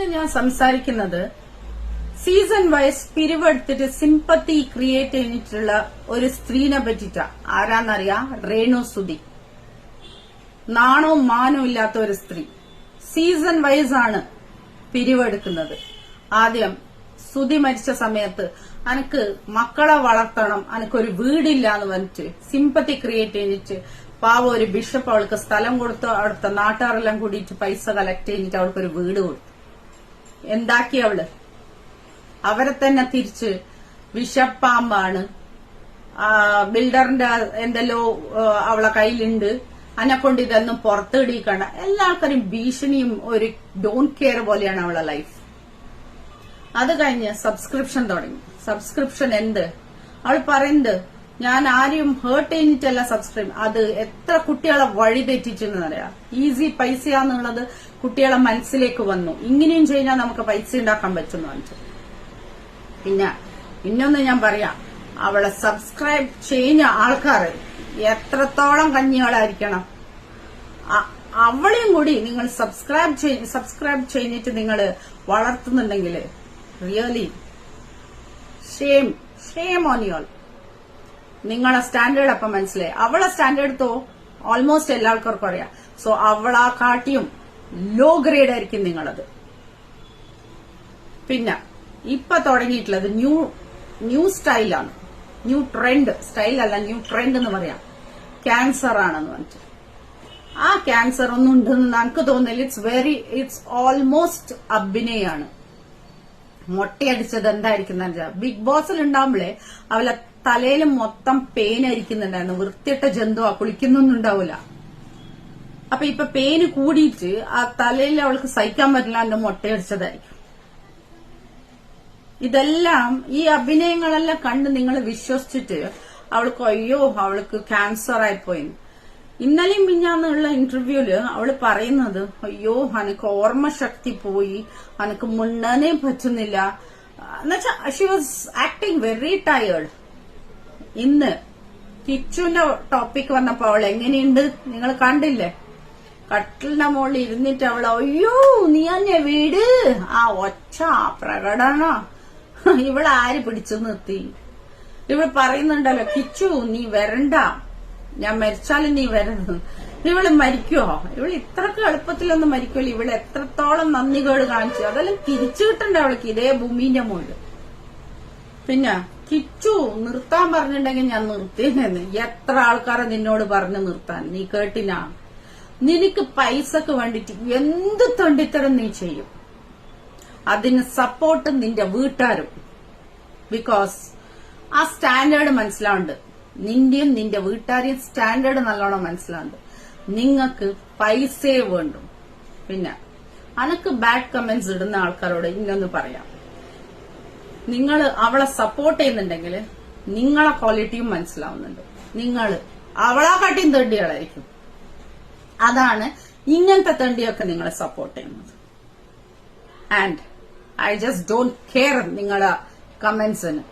ഇന്ന് ഞാൻ സംസാരിക്കുന്നത് സീസൺ വൈസ് പിരിവെടുത്തിട്ട് സിമ്പത്തി ക്രിയേറ്റ് ചെയ്തിട്ടുള്ള ഒരു സ്ത്രീനെ പറ്റിട്ടാ. ആരാന്നറിയാ? രേണു സുധി. നാണവും മാനവും ഇല്ലാത്ത ഒരു സ്ത്രീ. സീസൺ വൈസ് ആണ് പിരിവെടുക്കുന്നത്. ആദ്യം സുധി മരിച്ച സമയത്ത് അനക്ക് മക്കളെ വളർത്തണം, അനക്കൊരു വീടില്ല എന്ന് പറഞ്ഞിട്ട് സിമ്പത്തി ക്രിയേറ്റ് ചെയ്തിട്ട് പാവ ഒരു ബിഷപ്പ് അവൾക്ക് സ്ഥലം കൊടുത്തു. അവിടുത്തെ നാട്ടുകാരെല്ലാം കൂടിയിട്ട് പൈസ കളക്ട് ചെയ്തിട്ട് അവൾക്കൊരു വീട് കൊടുത്തു. എന്താക്കി അവള്? അവരെ തന്നെ തിരിച്ച് വിഷപ്പാമ്പാണ്, ബിൽഡറിന്റെ എന്തെല്ലോ അവളെ കയ്യിലുണ്ട്, അനെക്കൊണ്ട് ഇതൊന്നും പുറത്തിടിക്കണ്ട, എല്ലാ ആൾക്കാരും ഭീഷണിയും ഒരു ഡോണ്ട് കെയർ പോലെയാണ് അവളെ ലൈഫ്. അത് കഴിഞ്ഞ് സബ്സ്ക്രിപ്ഷൻ തുടങ്ങി. സബ്സ്ക്രിപ്ഷൻ എന്ത്? അവൾ പറയുന്നത് ഞാൻ ആരെയും ഹേർട്ട് ചെയ്തിട്ടല്ല സബ്സ്ക്രൈബ്. അത് എത്ര കുട്ടികളെ വഴി തെറ്റിച്ചെന്നറിയാം. ഈസി പൈസയാന്നുള്ളത് കുട്ടികളെ മനസ്സിലേക്ക് വന്നു. ഇങ്ങനെയും ചെയ്താൽ നമുക്ക് പൈസ ഉണ്ടാക്കാൻ പറ്റുന്നു പറഞ്ഞിട്ട്. പിന്നെ ഇന്നൊന്ന് ഞാൻ പറയാം, അവളെ സബ്സ്ക്രൈബ് ചെയ്യുന്ന ആൾക്കാർ എത്രത്തോളം കഞ്ഞികളായിരിക്കണം. അവളെയും കൂടി നിങ്ങൾ സബ്സ്ക്രൈബ് ചെയ്തിട്ട് നിങ്ങൾ വളർത്തുന്നുണ്ടെങ്കിൽ really shame on you all. നിങ്ങളെ സ്റ്റാൻഡേർഡ് അപ്പം മനസ്സിലായി. അവളെ സ്റ്റാൻഡേർഡ് ഓൾമോസ്റ്റ് എല്ലാ ആൾക്കാർക്കും അറിയാം. സോ അവളാ കാട്ടിയും ലോ ഗ്രേഡ് ആയിരിക്കും നിങ്ങളത്. പിന്നെ ഇപ്പൊ തുടങ്ങിയിട്ടുള്ളത് ന്യൂ സ്റ്റൈലാണ്. ന്യൂ ട്രെൻഡ് സ്റ്റൈൽ അല്ല, ന്യൂ ട്രെൻഡ് എന്ന് പറയാം. ക്യാൻസർ ആണെന്ന് പറഞ്ഞിട്ട്. ആ ക്യാൻസർ ഒന്നും ഉണ്ടെന്ന് എനിക്ക് തോന്നുന്നില്ല. It's almost അഭിനയാണ്. മൊട്ടയടിച്ചത് എന്തായിരിക്കും? ബിഗ് ബോസിൽ ഉണ്ടാവുമ്പോഴേ അവളെ തലയിൽ മൊത്തം പെയിൻ അരിക്കുന്നുണ്ടായിരുന്നു. വൃത്തിയിട്ട ജന്തുവാ, കുളിക്കുന്നൊന്നും ഉണ്ടാവില്ല. അപ്പൊ ഇപ്പൊ പെയിന് കൂടിയിട്ട് ആ തലയിൽ അവൾക്ക് സഹിക്കാൻ പറ്റില്ല, എന്റെ മൊട്ടയടിച്ചതായിരിക്കും. ഇതെല്ലാം ഈ അഭിനയങ്ങളെല്ലാം കണ്ട് നിങ്ങൾ വിശ്വസിച്ചിട്ട് അവൾക്ക് അയ്യോ അവൾക്ക് ക്യാൻസർ ആയിപ്പോയി. ഇന്നലെയും മിഞ്ഞാന്നുള്ള ഇന്റർവ്യൂല് അവള് പറയുന്നത് അയ്യോ അനക്ക് ഓർമ്മശക്തി പോയി, അനക്ക് മുണ്ണാനേ പറ്റുന്നില്ല എന്നുവെച്ചാ she was acting very tired. ഇന്ന് കിച്ചുവിന്റെ ടോപ്പിക് വന്നപ്പോ അവൾ എങ്ങനെയുണ്ട് നിങ്ങൾ കണ്ടില്ലേ? കട്ടിലിന്റെ മുകളിൽ ഇരുന്നിട്ട് അവൾ അയ്യോ നീ തന്നെ വീട്, ആ ഒച്ച, ആ പ്രകടന, ഇവളാര് പിടിച്ചു നിർത്തി? ഇവൾ പറയുന്നുണ്ടല്ലോ കിച്ചു നീ വരണ്ട, ഞാൻ മരിച്ചാലും നീ വരരുത്. ഇവള് മരിക്കുവോ? ഇവള് ഇത്രക്ക് എളുപ്പത്തിലൊന്നും മരിക്കുമല്ലോ. ഇവള് എത്രത്തോളം നന്ദികേട് കാണിച്ചു. അതെല്ലാം തിരിച്ചു കിട്ടണ്ട അവൾക്ക് ഇതേ ഭൂമിന്റെ മുകളിൽ. പിന്നെ കിച്ചു നിർത്താൻ പറഞ്ഞിട്ടുണ്ടെങ്കിൽ ഞാൻ നിർത്തിയെന്ന്. എത്ര ആൾക്കാരെ നിന്നോട് പറഞ്ഞു നിർത്താൻ, നീ കേട്ടിനാ? നിനക്ക് പൈസക്ക് വേണ്ടിട്ട് എന്ത് തൊണ്ടിത്തരം നീ ചെയ്യും. അതിന് സപ്പോർട്ട് നിന്റെ വീട്ടുകാരും. ബിക്കോസ് ആ സ്റ്റാൻഡേർഡ് മനസ്സിലാവുണ്ട്. നിന്റെയും നിന്റെ വീട്ടുകാരെയും സ്റ്റാൻഡേർഡ് നല്ലോണം മനസ്സിലാവുണ്ട്. നിങ്ങൾക്ക് പൈസയെ വേണ്ടും. പിന്നെ അനക്ക് ബാഡ് കമന്റ്സ് ഇടുന്ന ആൾക്കാരോട് ഇന്നൊന്ന് പറയാം, നിങ്ങൾ അവളെ സപ്പോർട്ട് ചെയ്യുന്നുണ്ടെങ്കിൽ നിങ്ങളെ ക്വാളിറ്റിയും മനസ്സിലാവുന്നുണ്ട്. നിങ്ങൾ അവളെക്കാട്ടിയും തെണ്ടികളായിരിക്കും. അതാണ് ഇങ്ങനത്തെ തെണ്ടിയൊക്കെ നിങ്ങളെ സപ്പോർട്ട് ചെയ്യുന്നത്. And I just don't care നിങ്ങളെ കമന്റ്സിന്.